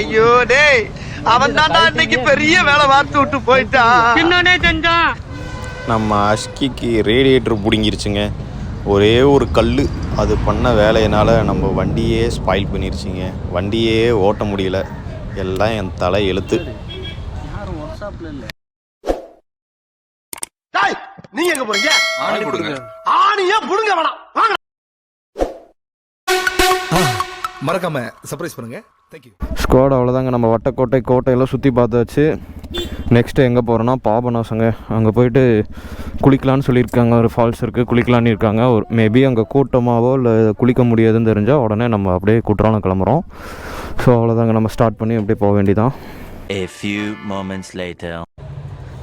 ஐயோ டேய், அவன் தான்டா அன்னைக்கு பெரிய வேலை பார்த்து விட்டு போயிட்டான். என்னன்னே செஞ்சான்? நம்ம அஷ்கிக்கு ரேடியேட்டர் பிடுங்கிருச்சுங்க. ஒரே ஒரு கல் அது பண்ண வேலையினால் நம்ம வண்டியே ஸ்பாயில் பண்ணிருச்சுங்க. வண்டியே ஓட்ட முடியல. எல்லாம் என் தலை எழுத்து. நீங்க எங்க போறீங்க? ஆணி கொடுங்க. ஆணியே புடுங்க வேணாம். மறக்காம சர்ப்ரைஸ் பண்ணுங்க. தேங்க்யூ. ஸ்குவாட் அவ்வளோதாங்க. நம்ம கோட்டையெல்லாம் சுற்றி பார்த்தாச்சு. நெக்ஸ்ட்டு எங்கே போகிறோன்னா பாபநாசங்க. அங்கே போயிட்டு குளிக்கலான்னு சொல்லியிருக்காங்க. ஒரு ஃபால்ஸ் இருக்குது, குளிக்கலான்னு இருக்காங்க. ஒரு மேபி அங்கே கூட்டமாகவோ இல்லை குளிக்க முடியாதுன்னு தெரிஞ்சால் உடனே நம்ம அப்படியே குற்றாலம் கிளம்புறோம். ஸோ அவ்வளோதாங்க, நம்ம ஸ்டார்ட் பண்ணி அப்படியே போக வேண்டியதான். A few moments later.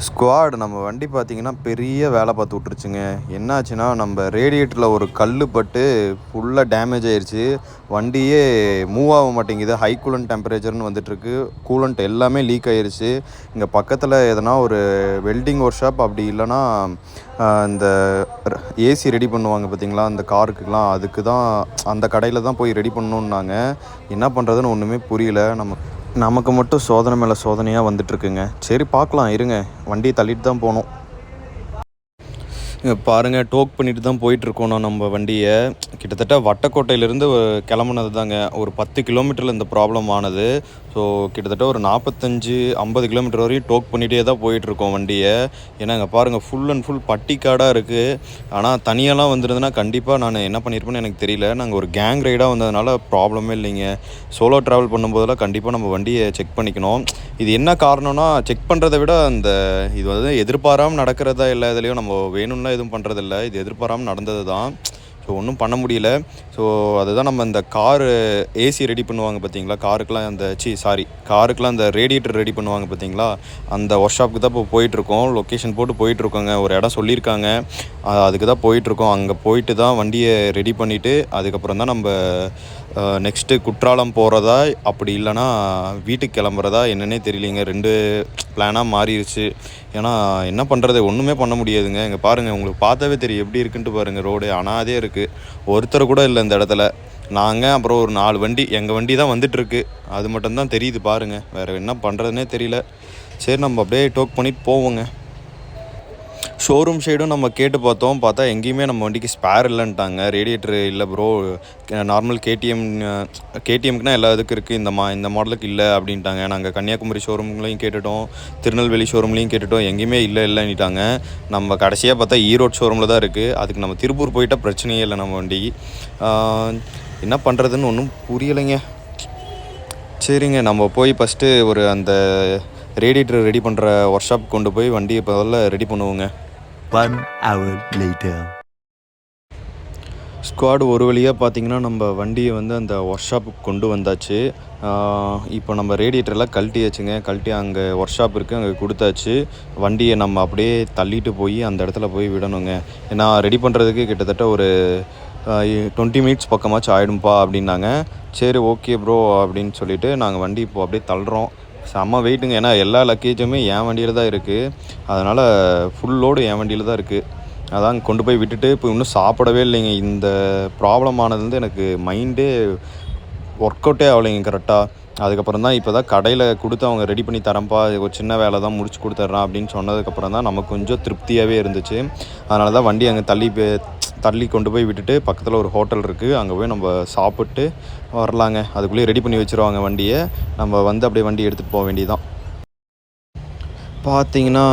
Squad நம்ம வண்டி பார்த்திங்கன்னா பெரிய வேலை பார்த்து விட்ருச்சுங்க. என்னாச்சுன்னா நம்ம ரேடியேட்டரில் ஒரு கல் பட்டு ஃபுல்லாக டேமேஜ் ஆயிடுச்சு. வண்டியே மூவ் ஆக மாட்டேங்குது. ஹை கூலண்ட் டெம்பரேச்சர்னு வந்துட்டுருக்கு. கூலண்ட் எல்லாமே லீக் ஆகிருச்சு. இங்கே பக்கத்தில் எதனா ஒரு வெல்டிங் ஒர்க் ஷாப், அப்படி இல்லைன்னா இந்த ஏசி ரெடி பண்ணுவாங்க பார்த்திங்களா அந்த காருக்குலாம், அதுக்கு தான் அந்த கடையில் தான் போய் ரெடி பண்ணணுன்னாங்க. என்ன பண்ணுறதுன்னு ஒன்றுமே புரியல. நமக்கு மட்டும் சோதனை மேலே சோதனையாக வந்துட்டுருக்குங்க. சரி பார்க்கலாம், இருங்க. வண்டியை தள்ளிட்டு தான் போகணும். பாருங்கள், டோக் பண்ணிட்டு தான் போயிட்டுருக்கோம். நம்ம வண்டியை கிட்டத்தட்ட வட்டக்கோட்டையிலேருந்து கிளம்புனது தாங்க. ஒரு 10 கிலோமீட்டரில் இந்த ப்ராப்ளம் ஆனது. ஸோ கிட்டத்தட்ட ஒரு 45-50 கிலோமீட்டர் வரையும் டோக் பண்ணிகிட்டே தான் போயிட்டுருக்கோம் வண்டியை. ஏன்னா இங்கே பாருங்கள், ஃபுல் அண்ட் ஃபுல் பட்டிக்காடாக இருக்குது. ஆனால் தனியாலாம் வந்துருந்துன்னா கண்டிப்பாக நான் என்ன பண்ணியிருப்பேன்னு எனக்கு தெரியல. நாங்கள் ஒரு கேங் ரைடாக வந்ததுனால ப்ராப்ளமே இல்லைங்க. சோலோ ட்ராவல் பண்ணும்போதெல்லாம் கண்டிப்பாக நம்ம வண்டியை செக் பண்ணிக்கணும். இது என்ன காரணம்னா, செக் பண்ணுறதை விட அந்த இது வந்து எதிர்பாராமல் நடக்கிறதா இல்லை, இதுலேயும் நம்ம வேணும்னா எதுவும் பண்ணுறதில்ல. இது எதிர்பாராமல் நடந்தது தான். ஸோ ஒன்றும் பண்ண முடியல. ஸோ அதுதான் நம்ம இந்த காரு ஏசி ரெடி பண்ணுவாங்க பார்த்தீங்களா, காருக்கெலாம் அந்த ரேடியேட்டர் ரெடி பண்ணுவாங்க பார்த்தீங்களா, அந்த ஒர்க் ஷாப்புக்கு தான் இப்போ போயிட்டுருக்கோம். லொக்கேஷன் போட்டு போயிட்டுருக்கோங்க. ஒரு இடம் சொல்லியிருக்காங்க, அதுக்கு தான் போயிட்டுருக்கோம். அங்கே போயிட்டு தான் வண்டியை ரெடி பண்ணிவிட்டு அதுக்கப்புறம் தான் நம்ம நெக்ஸ்ட்டு குற்றாலம் போகிறதா, அப்படி இல்லைனா வீட்டுக்கு கிளம்புறதா என்னன்னே தெரியலிங்க. 2 பிளானாக மாறிடுச்சு. ஏன்னா என்ன பண்ணுறது, ஒன்றுமே பண்ண முடியாதுங்க. இங்கே பாருங்கள், உங்களுக்கு பார்த்தாவே தெரியும் எப்படி இருக்குன்ட்டு பாருங்கள். ரோடு அனாதே இருக்குது. ஒருத்தர் கூட இல்லை இந்த இடத்துல. நாங்கள் அப்புறம் ஒரு 4 வண்டி, எங்கள் வண்டி தான் வந்துட்டுருக்கு. அது மட்டும்தான் தெரியுது பாருங்கள். வேறு என்ன பண்ணுறதுனே தெரியல. சரி, நம்ம அப்படியே டோக் பண்ணிட்டு போவோங்க. ஷோரூம் சைடும் நம்ம பார்த்தா எங்கேயுமே நம்ம வண்டிக்கு ஸ்பேர் இல்லைன்ட்டாங்க. ரேடியேட்டர் இல்லை ப்ரோ, நார்மல் கேடிஎம்க்குனா எல்லா இதுக்கு இருக்குது, இந்த மாடலுக்கு இல்லை அப்படின்ட்டாங்க. நாங்கள் கன்னியாகுமரி ஷோரூம்லையும் கேட்டுட்டோம், திருநெல்வேலி ஷோரூம்லையும் கேட்டுட்டோம், எங்கேயுமே இல்லைன்னுட்டாங்க. நம்ம கடைசியாக பார்த்தா ஈரோடு ஷோரூமில் தான் இருக்குது. அதுக்கு நம்ம திருப்பூர் போயிட்டால் பிரச்சனையே இல்லை நம்ம வண்டி. என்ன பண்ணுறதுன்னு ஒன்றும் புரியலைங்க. சரிங்க, நம்ம போய் ஃபஸ்ட்டு ஒரு அந்த ரேடியேட்டர் ரெடி பண்ணுற ஒர்க் ஷாப் கொண்டு போய் வண்டியை முதல்ல ரெடி பண்ணுவோங்க. 1 hour later. ஸ்குவாட் ஒரு வழியாக பார்த்திங்கன்னா நம்ம வண்டியை வந்து அந்த ஒர்க் ஷாப்புக்கு கொண்டு வந்தாச்சு. இப்போ நம்ம ரேடியேட்டரெலாம் கழட்டி அங்கே ஒர்க் ஷாப் இருக்குது, அங்கே கொடுத்தாச்சு. வண்டியை நம்ம அப்படியே தள்ளிட்டு போய் அந்த இடத்துல போய் விடணுங்க. ஏன்னா ரெடி பண்ணுறதுக்கு கிட்டத்தட்ட ஒரு 20 மினிட்ஸ் பக்கமாச்சும் ஆகிடும்பா அப்படின்னாங்க. சரி ஓகே ப்ரோ அப்படின்னு சொல்லிவிட்டு நாங்கள் வண்டி இப்போ அப்படியே தள்ளுறோம். செம்ம வெயிட்டுங்க. ஏன்னா எல்லா லக்கேஜுமே என் வண்டியில் தான் இருக்குது. அதனால் ஃபுல் லோடு என் வண்டியில் தான் இருக்குது. அதான் கொண்டு போய் விட்டுட்டு இப்போ இன்னும் சாப்பிடவே இல்லைங்க. இந்த ப்ராப்ளம் ஆனதுலேருந்து எனக்கு மைண்டே ஒர்க் அவுட்டே ஆகலைங்க கரெக்டாக. அதுக்கப்புறம் தான் இப்போ தான் கடையில் கொடுத்து அவங்க ரெடி பண்ணி தரேன்ப்பா, ஒரு சின்ன வேலை தான் முடிச்சு கொடுத்துட்றான் அப்படின்னு சொன்னதுக்கப்புறம் தான் நமக்கு கொஞ்சம் திருப்தியாகவே இருந்துச்சு. அதனால தான் வண்டி அங்கே தள்ளி கொண்டு போய் விட்டுட்டு பக்கத்தில் ஒரு ஹோட்டல் இருக்குது, அங்கே போய் நம்ம சாப்பிட்டு வரலாங்க. அதுக்குள்ளேயே ரெடி பண்ணி வச்சுருவாங்க வண்டியை. நம்ம வந்து அப்படியே வண்டி எடுத்துகிட்டு போக வேண்டியதான். பார்த்தீங்கன்னா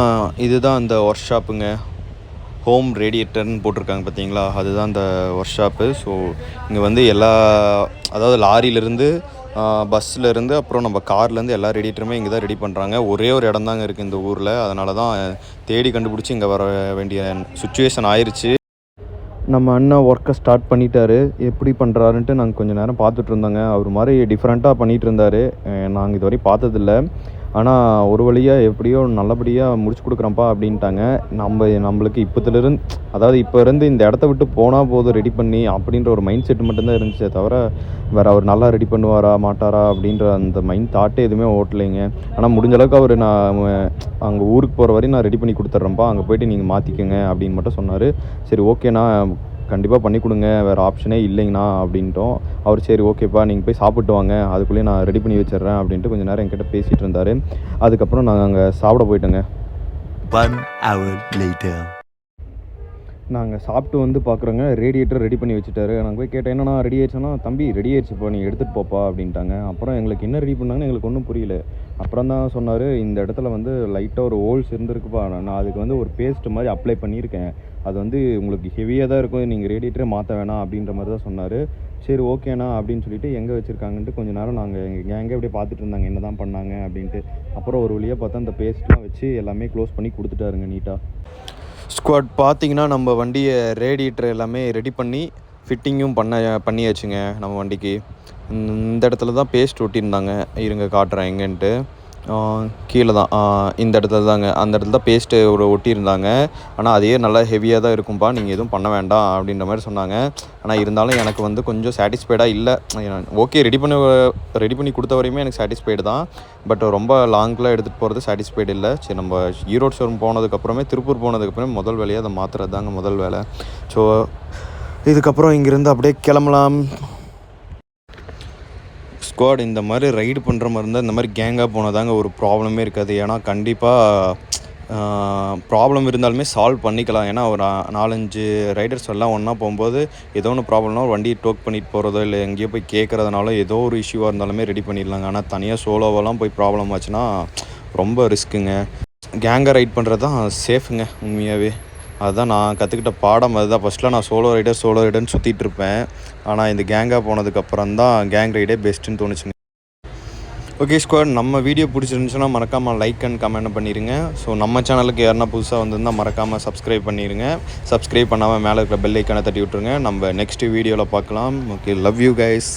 இதுதான் அந்த ஒர்க் ஷாப்புங்க. ஹோம் ரேடியேட்டர்னு போட்டிருக்காங்க பார்த்தீங்களா, அதுதான் அந்த ஒர்க் ஷாப்பு. ஸோ இங்கே வந்து அதாவது லாரியிலேருந்து பஸ்ஸிலேருந்து அப்புறம் நம்ம கார்லேருந்து எல்லா ரேடியேட்டருமே இங்கே தான் ரெடி பண்ணுறாங்க. ஒரே ஒரு இடம் தாங்க இருக்குது இந்த ஊரில். அதனால தான் தேடி கண்டுபிடிச்சி இங்கே வர வேண்டிய சுச்சுவேஷன் ஆயிடுச்சு. நம்ம அண்ணன் ஒர்க்கை ஸ்டார்ட் பண்ணிட்டாரு. எப்படி பண்ணுறாருன்ட்டு நாங்கள் கொஞ்சம் நேரம் பார்த்துட்டு இருந்தோங்க. அவர் மாதிரி டிஃப்ரெண்ட்டாக பண்ணிகிட்டு இருந்தார். நாங்கள் இதுவரை பார்த்ததில்ல. ஆனால் ஒரு வழியாக எப்படியோ நல்லபடியாக முடிச்சு கொடுக்குறோம்ப்பா அப்படின்ட்டாங்க. நம்மளுக்கு இப்போ இருந்து இந்த இடத்த விட்டு போனால் போதும் ரெடி பண்ணி அப்படின்ற ஒரு மைண்ட் செட் மட்டும்தான் இருந்துச்சே தவிர வேறு அவர் நல்லா ரெடி பண்ணுவாரா மாட்டாரா அப்படின்ற அந்த மைண்ட் தாட்டே எதுவுமே ஓட்டலைங்க. ஆனால் முடிஞ்ச அளவுக்கு அவர் நான் அங்கே ஊருக்கு போகிற வரையும் நான் ரெடி பண்ணி கொடுத்துட்றேன்ப்பா, அங்கே போய்ட்டு நீங்கள் மாற்றிக்கோங்க அப்படின்னு மட்டும் சொன்னார். சரி ஓகேண்ணா கண்டிப்பாக பண்ணி கொடுங்க, வேறு ஆப்ஷனே இல்லைங்கண்ணா அப்படின்ட்டோம். அவர் சரி ஓகேப்பா நீங்கள் போய் சாப்பிட்டு வாங்க, அதுக்குள்ளேயே நான் ரெடி பண்ணி வச்சிடுறேன் அப்படின்ட்டு கொஞ்சம் நேரம் என்கிட்ட பேசிகிட்டு இருந்தார். அதுக்கப்புறம் நாங்கள் அங்கே சாப்பிட போயிட்டோங்க. 1 hour later. நாங்கள் சாப்பிட்டு வந்து பார்க்குறோங்க, ரேடியேட்டர் ரெடி பண்ணி வச்சுட்டாரு. நாங்கள் போய் கேட்டேன் என்னண்ணா ரெடி ஆயிடுச்சுன்னா, தம்பி ரெடி ஆயிடுச்சுப்பா நீ எடுத்துகிட்டு போப்பா அப்படின்ட்டாங்க. அப்புறம் எங்களுக்கு என்ன ரெடி பண்ணாங்கன்னு எங்களுக்கு ஒன்றும் புரியல. அப்புறம் தான் சொன்னார், இந்த இடத்துல வந்து லைட்டாக ஒரு ஹோல்ஸ் இருந்திருக்குப்பா, நான் அதுக்கு வந்து ஒரு பேஸ்ட் மாதிரி அப்ளை பண்ணியிருக்கேன், அது வந்து உங்களுக்கு ஹெவியாக தான் இருக்கும், நீங்கள் ரேடியேட்டரே மாற்ற வேணாம் அப்படின்ற மாதிரி தான் சொன்னார். சரி ஓகேண்ணா அப்படின்னு சொல்லிட்டு எங்கே வச்சுருக்காங்கன்ட்டு கொஞ்சம் நேரம் நாங்கள் எங்கள் கேங்கே அப்படியே பார்த்துட்டு இருந்தாங்க என்ன தான் பண்ணாங்க அப்படின்ட்டு. அப்புறம் ஒரு வழியாக பார்த்தா அந்த பேஸ்ட்லாம் வச்சு எல்லாமே க்ளோஸ் பண்ணி கொடுத்துட்டாருங்க நீட்டாக. ஸ்குவாட் பார்த்தீங்கன்னா நம்ம வண்டியை ரேடியேட்டர் எல்லாமே ரெடி பண்ணி ஃபிட்டிங்கும் பண்ணியாச்சுங்க நம்ம வண்டிக்கு. இந்த இடத்துல தான் பேஸ்ட் ஒட்டியிருந்தாங்க, இருங்க காட்டுறேன் எங்கன்ட்டு. கீழே தான் இந்த இடத்துல தாங்க, அந்த இடத்துல தான் பேஸ்ட்டு ஒட்டியிருந்தாங்க. ஆனால் அதே நல்லா ஹெவியாக தான் இருக்கும்பா, நீங்கள் எதுவும் பண்ண வேண்டாம் அப்படின்ற மாதிரி சொன்னாங்க. ஆனால் இருந்தாலும் எனக்கு வந்து கொஞ்சம் சாட்டிஸ்ஃபைடாக இல்லை. ஓகே ரெடி பண்ணி கொடுத்த வரையுமே எனக்கு சாட்டிஸ்ஃபைடு தான், பட் ரொம்ப லாங்கெலாம் எடுத்துகிட்டு போகிறது சாட்டிஸ்ஃபைடு இல்லை. சரி நம்ம ஈரோடு ஷோரூம் போனதுக்கப்புறமே திருப்பூர் போனதுக்கப்புறமே முதல் வேலையாக அதை மாற்றுறது தாங்க முதல் வேலை. ஸோ இதுக்கப்புறம் இங்கேருந்து அப்படியே கிளம்பலாம். ஸ்குவாட் இந்த மாதிரி ரைடு பண்ணுற மாதிரி இருந்தால் இந்த மாதிரி கேங்காக போனதாங்க ஒரு ப்ராப்ளமே இருக்காது. ஏன்னா கண்டிப்பாக ப்ராப்ளம் இருந்தாலுமே சால்வ் பண்ணிக்கலாம். ஏன்னா ஒரு 4-5 ரைடர்ஸ் எல்லாம் ஒன்றா போகும்போது ஏதோ ஒன்று ப்ராப்ளம்னா ஒரு வண்டியை டோக் பண்ணிட்டு போகிறதோ இல்லை எங்கேயோ போய் கேட்குறதுனால ஏதோ ஒரு இஷ்யூவாக இருந்தாலுமே ரெடி பண்ணிடலாங்க. ஆனால் தனியாக சோலோவெல்லாம் போய் ப்ராப்ளம் ஆச்சுன்னா ரொம்ப ரிஸ்க்குங்க. கேங்காக ரைட் பண்ணுறது தான் சேஃபுங்க உண்மையாகவே. அதுதான் நான் கற்றுக்கிட்ட பாடம் அதுதான். ஃபஸ்ட்டில் நான் சோலோ ரைடர்னு சுற்றிட்டு இருப்பேன். ஆனால் இந்த கேங்காக போனதுக்கப்புறம் தான் கேங் ரைடே பெஸ்ட்டுன்னு தோணுச்சுங்க. ஓகே ஸ்குவாட், நம்ம வீடியோ பிடிச்சிருந்துச்சுன்னா மறக்காமல் லைக் அண்ட் கமெண்ட் பண்ணிடுங்க. ஸோ நம்ம சேனலுக்கு யாருன்னா புதுசாக வந்திருந்தால் மறக்காமல் சப்ஸ்கிரைப் பண்ணிடுங்க. சப்ஸ்கிரைப் பண்ணாமல் மேலே இருக்கிற பெல் ஐக்கானை தட்டி விட்ருங்க. நம்ம நெக்ஸ்ட் வீடியோவில் பார்க்கலாம். Okay, love you guys.